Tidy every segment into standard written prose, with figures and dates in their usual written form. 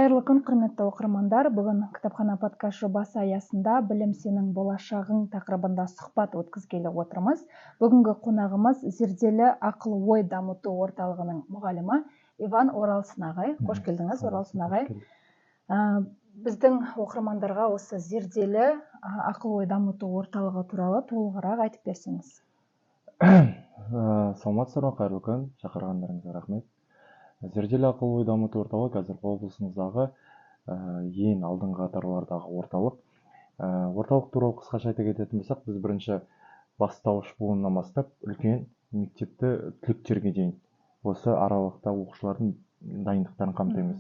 Қайырлы күн, құрметті оқырмандар. Бүгін кітапхана подкаст жобасы аясында «Білім сенің болашағың» тақырыбында сұхбат өткізгелі отырмыз. Бүгінгі қонағымыз зерделі ақыл-ой дамыту орталығының мұғалімі Иван Оралсын ағай. Қош келдіңіз, Оралсын ағай. Біздің оқырмандарға осы зерделі ақыл-ой дамыту орталығы туралы толығырақ айтып берсеңіз. Саламатсыздар ма, қайырлы күн, шақырғандарыңызға рахмет. Зерделі ақыл-ой дамыту орталығы қазір облысымыздағы ең алдыңғы қатарлардағы орталық. Орталық туралы қысқаша айта кететін болсақ, біз бірінші бастауыш буыннан бастап үлкен мектепті түлектерге дейін осы аралықта оқушылардың дайындықтарын қамтимыз.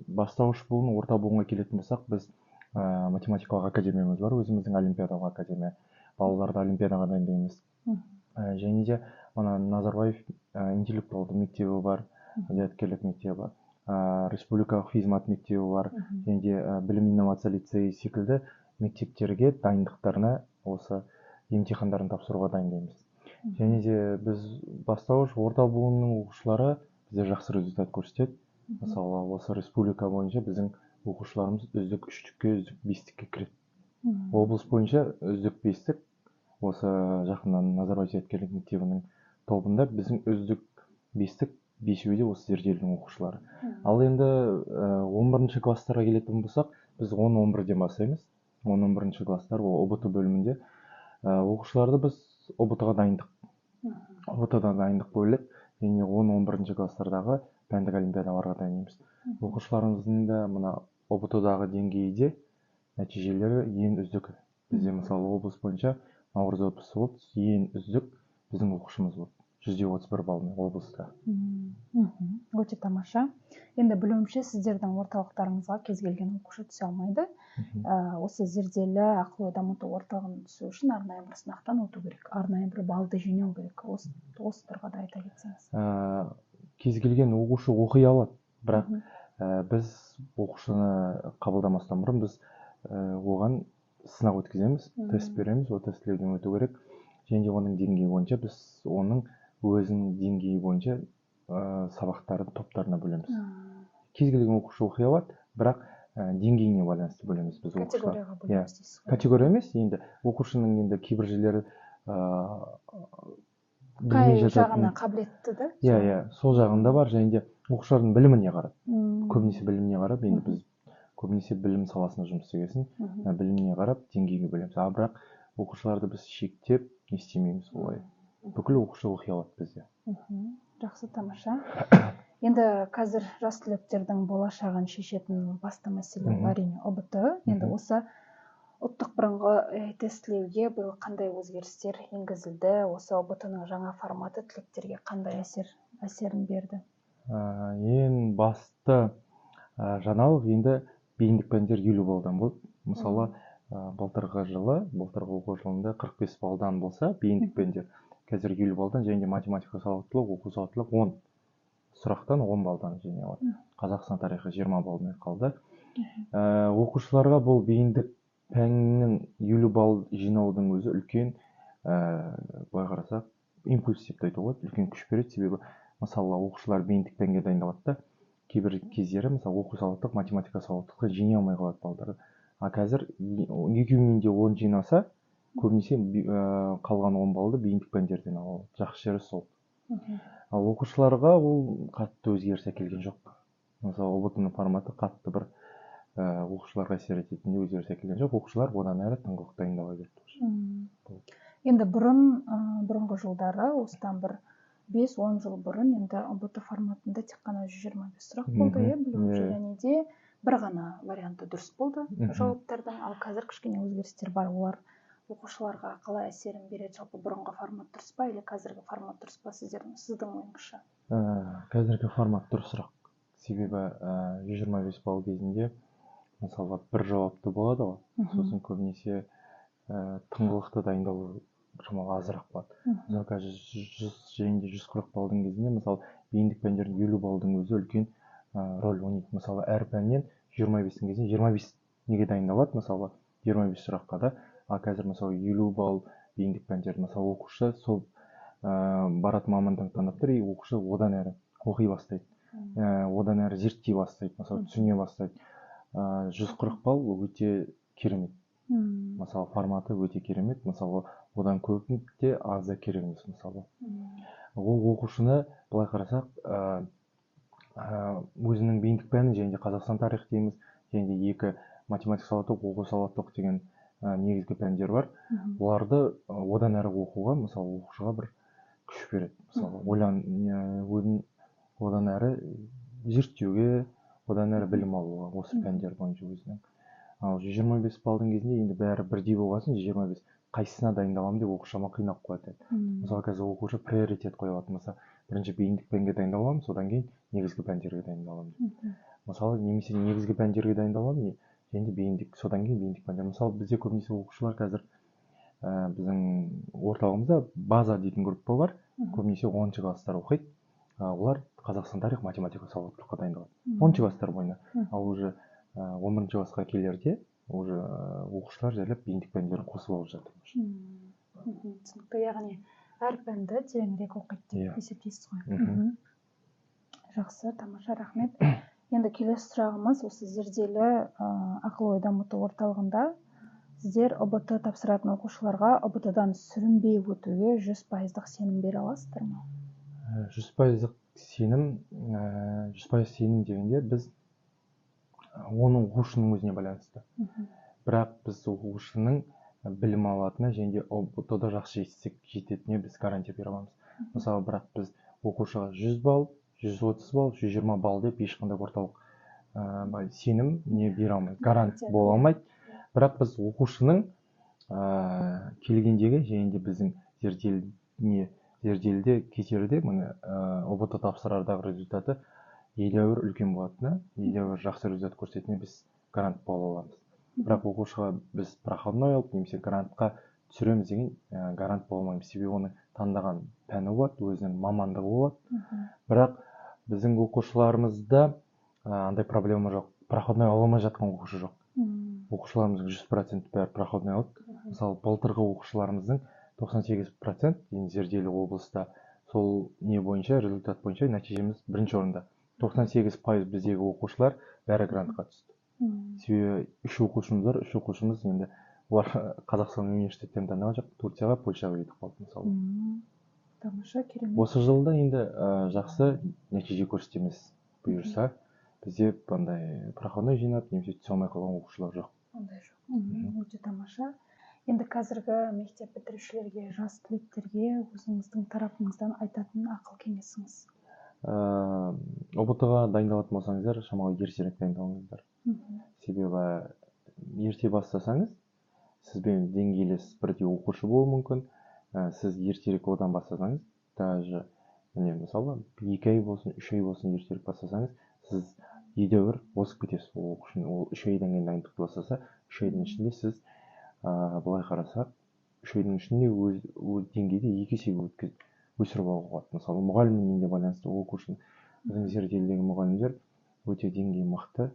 Бастауыш буын, орта буынға келетін болсақ, біз математикалық академиямыз бар, өзіміздің олимпиадалық академия. Балаларды олимпиадаға дайындаймыз. Және де Назарбаев интеллектуалды мектебі бар, зияткерлік мектебі бар, республикалық физмат мектебі бар, және де білім инновация лицейі секілді мектептерге дайындықтарына осы емтихандарын тапсыруға дайындаймыз. Және де біз бастауыш орта буынның оқушылары бізде жақсы результат көрсетеді. Мысалы, осы республика бойынша біздің оқушыларымыз үздік 3-ке, үздік 5-ке кіреді. Облыс бойынша үздік 5-тік осы жақыннан Назарбаев зияткерлік мектебінің тобында біздің үздік 5-тік 5-еуі де осы зерделінің оқушылары. Ал енді 11-ші класстарға келетін болсақ, біз 10-11-ден бастаймыз. 10-11-ші класстар ол ОБТ бөлімінде оқушыларды біз ОБТ-ға дайындық. ОБТ-да дайындық бөліп, және 10-11-ші класстардағы пәндік олимпиадаларға дайындаймыз. Оқушыларымыздың да мына ОБТ-дағы деңгейде нәтижелері ең үздік. Бізде мысалы облыс бойынша Наурыз облысы болды, ең үздік біздің оқушымыз болды. 131 балмен облыста. Өте тамаша. Енді білуімше, сіздердің орталықтарыңызға кез келген оқушы түсе алмайды. Осы зерделі ақыл-ой дамыту орталығына түсу үшін арнайы бір сынақтан өту керек, арнайы бір балды жинау керек. Осы тұрғыда айта кетсеңіз. Кез келген оқушы оқи алады, бірақ біз оқушыны қабылдамастан бұрын біз оған сынақ өткіземіз, тест береміз, ол тестілеуден өту керек. Және де оның деңгейі бойынша біз оның өзінің деңгейі бойынша сабақтарын топтарына бөлеміз. Кез келген оқушы оқи алады, бірақ деңгейіне байланысты бөлеміз біз оқушылар. Категорияға бөлеміз дейсіз. Категория емес, енді оқушының енді кейбір жерлері қай жағына қабілетті да? Сол жағында бар, және де оқушылардың біліміне қарап. Көбінесе біліміне қарап, енді біз көбінесе білім саласына жұмыс істегесін, біліміне қарап деңгейге бөлеміз. Бірақ оқушыларды біз шектеп не істемейміз олай. Бүкіл оқушы оқи алады бізде. Жақсы, тамаша. Енді қазір жас түлектердің болашағын шешетін басты мәселе әрине ОБТ. Енді осы ұлттық бірыңғай тестілеуге биыл қандай өзгерістер енгізілді? Осы ОБТ-ның жаңа форматы түлектерге қандай әсерін берді? Ең басты жаңалық енді бейіндік пәндер 50 балдан болды. Мысалы, былтырғы оқу жылында 45 балдан болса, бейіндік пәндер қазір 50 балдан, және де математика сауаттылық, оқу сауаттылық 10 сұрақтан 10 балдан және алады. Қазақстан тарихы 20 балмен қалды. Оқушыларға бұл бейіндік пәннің 50 бал жинаудың өзі үлкен, былай қарасақ, импульс деп айтуға болады, үлкен күш береді. Себебі, мысалы, оқушылар бейіндік пәнге дайындалады да, кейбір кездері, мысалы, оқу сауаттылық, математика сауаттылыққа жинай алмай қалады балдарды. Қазір екеуінен де 10 жинаса, көбінесе қалған 10 балды бейіндік пәндерден алады. Жақсы жері сол. Ал оқушыларға ол қатты өзгеріс әкелген жоқ. Мысалы, ОБТ-ның форматы қатты бір оқушыларға әсер ететіндей өзгеріс әкелген жоқ. Оқушылар одан әрі тыңғылықты дайындала берді. Енді бұрынғы жылдары, осыдан бір 5-10 жыл бұрын енді ОБТ форматында тек қана 125 сұрақ болды, білуімше, және де бір ғана варианты дұрыс болды жауаптардың. Ал қазір кішкене өзгерістер бар. Олар оқушыларға қалай әсерін береді? Жалпы бұрынғы формат дұрыс па, или қазіргі формат дұрыс па сіздің ойыңызша? Қазіргі формат дұрысырақ. Себебі 125 балл кезінде мысалы бір жауапты болады ғой, сосын көбінесе тыңғылықты дайындалу шамалы азырақ болады. Мысалы, қазір 100 және де 140 балдың кезінде, мысалы, бейіндік пәндердің 50 балдың өзі үлкен рөл ойнайды. Мысалы, әр пәннен 25-тің кезінде 25 неге дайындалады, мысалы, 25 сұраққа да. А қазір, мысалы, 50 балл бейіндік пәндер, мысалы, оқушы сол баратын мамандығын таңдап тұр, и оқушы одан әрі оқи бастайды. одан әрі зерттей бастайды, мысалы түсіне бастайды. 140 балл өте керемет. Мысалы форматы өте керемет, мысалы одан көп те аз да керек емес. Мысалы ол оқушыны былай қарасақ өзінің бейіндік пәні және де Қазақстан тарихы дейміз, және де екі математика сауаттылық, оқу сауаттылық деген негізгі пәндер бар. Оларды одан әрі оқуға, мысалы оқушыға бір күш береді. Мысалы одан әрі зерттеуге, одан әрі білім алуға осы пәндер бойынша өзінің. Ал 125 балдың кезінде енді бәрі бірдей болғасын, 125 қайсысына дайындаламын деп оқушы шама қинап қояды. Мысалы қазір оқушы приоритет қойылады. Мысалы бірінші бейіндік пәнге дайындаламын, содан кейін негізгі пәндерге дайындаламын. Мысалы немесе негізгі пәндерге дайындаламын, және бейіндік, содан кейін бейіндік пәндер. Мысалы бізде көбінесе оқушылар қазір біздің орталығымызда база дейтін группа бар. Көбінесе 10-шы класстар оқиды. Олар Қазақстан тарих, математика сауаттылыққа дайындалады. 10-шы класстар бойына. Ал уже 11-ші классқа келерде уже оқушылар жайлап бейіндік пәндерін қосып алып жатыр. Түсінікті, яғни әр пәнді тереңірек оқиды деп есептейсіз ғой. Жақсы, тамаша, рахмет. Енді келесі сұрағымыз, осы зерделі ақыл-ой дамыту орталығында сіздер ұбт тапсыратын оқушыларға ұбт-дан сүрінбей өтуге 100% сенім бере аласыздар ма? 100% сенім, 100% сенім дегенде біз оның оқушының өзіне байланысты. Бірақ біз оқушының білім алатынына және де ұбт-да жақсы жететініне біз гарантия бере аламыз. Мысалы, бірақ біз оқушыға 100 балл, 130 балл, 120 балл деп ешқандай орталық сенім не бере алмайды, гарант бола алмайды. Бірақ біз оқушының келгендегі және де біздің зерделіде кетерде ұбт тапсырардағы результаты едәуір үлкен болатыны, едәуір жақсы результат көрсететініне біз гарант бола аламыз. Бірақ оқушыға біз проходной алып немесе грантқа түсіреміз деген гарант бола алмаймыз. Себебі оның таңдаған пәні болады, өзінің мамандығы болады. Бірақ біздің оқушыларымызда андай проблема жоқ. Проходной ала алмай жатқан оқушы жоқ. Оқушыларымыздың 100% бәрі проходной алады. Мысалы, былтырғы оқушыларымыздың 98% зерделі облыста сол не бойынша, результат бойынша нәтижеміз бірінші орында. 98% біздегі оқушылар бәрі грантқа түсті. Себебі 3 оқушымыз бар, 3 оқушымыз енді олар Қазақстан университеттерін таңдаған жоқ, Турцияға, Польшаға кетіп қалды мысалы. Тамаша, керемет. Осы жылда енді жақсы нәтиже көрсетеміз бұйырса, бізде бандай проходной жинап, немесе түсе алмай қалған оқушылар жоқ. Ондай жоқ. Өте тамаша. Енді қазіргі мектеп бітірушілерге, жас түлектерге өзіңіздің тарапыңыздан айтатын ақыл кеңесіңіз? ұбт-ға дайындалатын болсаңыздар, шамалы ертерек дайындалыңыздар. Себебі ерте бастасаңыз, сізбен деңгейлес бірдей оқушы болуы мүмкін. Сіз ертерек одан бастасаңыз, даже мысалы 2 ай болсын, 3 ай болсын ертерек бастасаңыз, сіз едәуір озып кетесіз. Ол оқушыны, ол 3 айдан кейін дайындықты бастаса, 3 айдың ішінде сіз былай қарасақ, 3 айдың ішінде өз деңгейде 2 есеге өсіріп алуға болады. Мысалы, мұғаліммен де байланысты оқушының. Біздің зерделідегі мұғалімдер өте деңгейі мықты,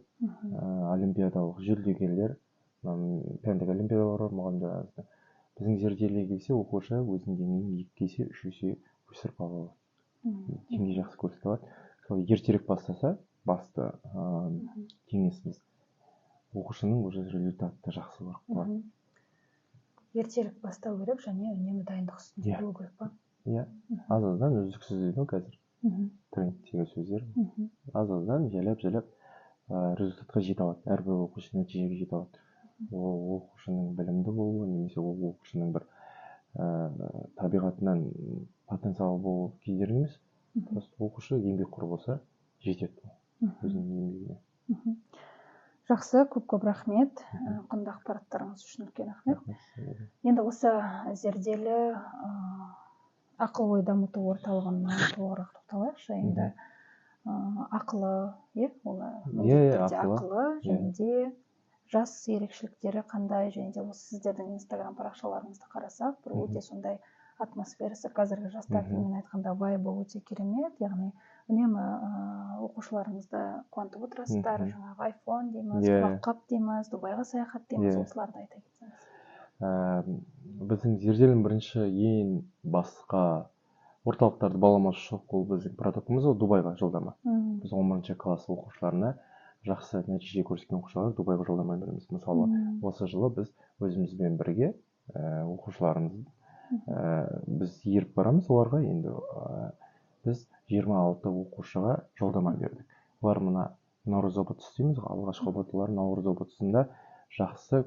олимпиадалық жүлдегерлер, пәндік олимпиадалар бар мұғалімдер арасында. Біздің зерделіге келсе, оқушы өзінің деңгейін 2 есе, 3 есе өсіріп алады. Деңгей жақсы көрсете алады. Сол ертерек бастаса, басты кеңесіміз оқушының уже результаты жақсы болады. Ертерек бастау керек және үнемі дайындық үстінде болу керек па? Иә, аз-аздан үздіксіз дейді қазір. Трендтегі сөздер. Аз-аздан жайлап результатқа жете алады. Әрбір оқушы нәтижеге жете алады. Ол оқушының білімді болуы, немесе ол оқушының бір табиғатынан потенциал болу кедергі емес. Просто оқушы еңбекқор болса, жетеді өзінің еңбегіне. Жақсы, көп рахмет. Құнды ақпараттарыңыз үшін үлкен рахмет. Енді осы зерделі ақыл-ой дамыту орталығына толығырақ тоқталайықшы. Енді ақылы, ақылы және де жас ерекшеліктері қандай, және де осы сіздердің Инстаграм парақшаларыңызды қарасақ, бір өте сондай атмосферасы қазіргі жастар тілімен айтқанда вайбы өте керемет. Яғни үнемі оқушыларыңызды қуантып отырасыздар. Жаңағы iPhone дейміз, құлаққап дейміз, Дубайға саяхат дейміз, осыларды айта кетсеңіз. Біздің зерделінің бірінші ең басқа орталықтарды баламасы жоқ, ол біздің продуктымыз, ол Дубайға жолдама. Біз 11 класс оқушыларына, жақсы нәтиже көрсеткен оқушыларға Дубайға жолдама береміз. Мысалы, осы жылы біз өзімізбен бірге оқушыларымыз біз еріп барамыз оларға. Енді біз 26 оқушыға жолдама бердік. Олар мына наурыз ұбт істейміз, алғашқы ұбт-лар наурыз ұбт-сында жақсы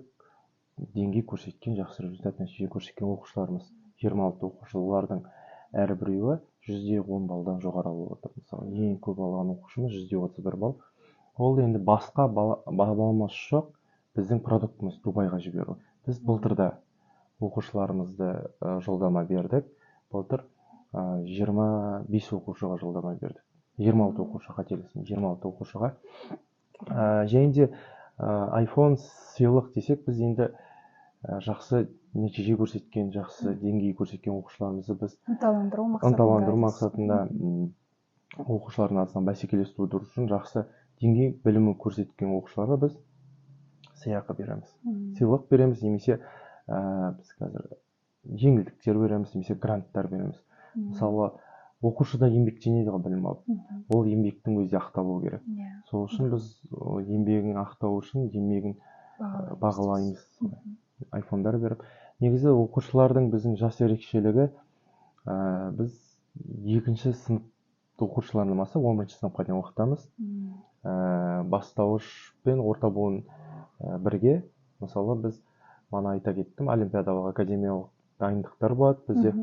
деңгей көрсеткен, жақсы результат нәтиже көрсеткен оқушыларымыз. 26 оқушы, олардың әрбіреуі 110 балдан жоғары алып отыр. Мысалы, ең көп алған оқушымыз 131 балл. Ол енді басқа баламасы жоқ біздің продуктымыз Дубайға жіберу. Біз былтырда оқушыларымызды жолдама бердік. Былтыр 25 оқушыға жолдама бердік. 26 оқушы, қателесім, 26 оқушыға. Және де iPhone сыйлық десек, біз енді жақсы нәтиже көрсеткен, жақсы деңгей көрсеткен оқушыларымызды біз ынталандыру мақсатында оқушылардың арасынан бәсекелес тудыру үшін жақсы деңгей білімі көрсеткен оқушыларға біз сыйақы береміз. Сыйлық береміз, немесе біз қазір жеңілдіктер береміз, немесе гранттар береміз. Мысалы, оқушыда еңбектенеді ғой білім алып. Ол еңбектің өзі ақталу керек. Сол үшін біз еңбегін ақтау үшін еңбегін бағалаймыз. Айфондар беріп. Негізі оқушылардың біздің жас ерекшелігі, біз 2-ші сынып оқушыларынан бастап 11-ші сыныпқа дейін оқытамыз. Бастауыш пен орта буын бірге. Мысалы, біз мана айта кеттім, олимпиадалық академиялық дайындықтар болады. Бізде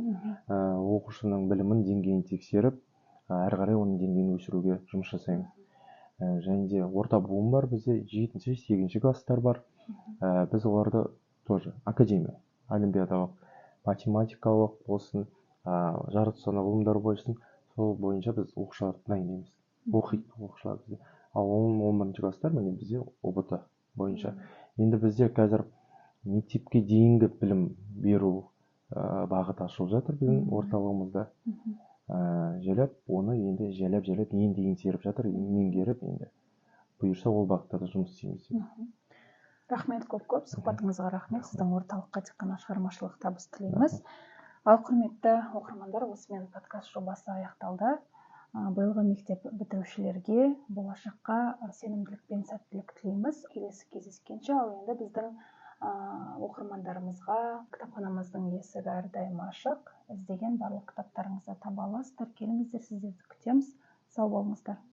оқушының білімін, деңгейін тексеріп, әрі қарай оның деңгейін өсіруге жұмыс жасаймыз. Және де орта буын бар, бізде 7-ші, 8-ші класстар бар. Біз оларды тоже академия, олимпиадалық, математикалық болсын, жаратылыстану ғылымдары болсын, сол бойынша біз оқушыларды дайындаймыз. Оқиды оқушылар бізде. Ал 11-ші класстар міне бізде ұбт бойынша. Енді бізде қазір мектепке дейінгі білім беру бағыты ашылып жатыр біздің орталығымызда. Желеп, оны енді желеп енді еңсеріп жатыр, меңгеріп, енді бұйырса ол бағыттарда жұмыс істейміз. Рахмет көп, сұхбатыңызға рахмет. Сіздің орталыққа тек қана шығармашылық табыс тілейміз. Ал құрметті оқырмандар, осымен подкаст жобасы аяқталды. Биылғы мектеп бітірушілерге болашаққа сенімділік пен сәттілік тілейміз. Келесі кездескенше, ал енді біздің оқырмандарымызға кітапханамыздың есігі әрдайым ашық. Іздеген барлық кітаптарыңызды таба аласыздар. Келіңіздер, сіздерді күтеміз. Сау болыңыздар.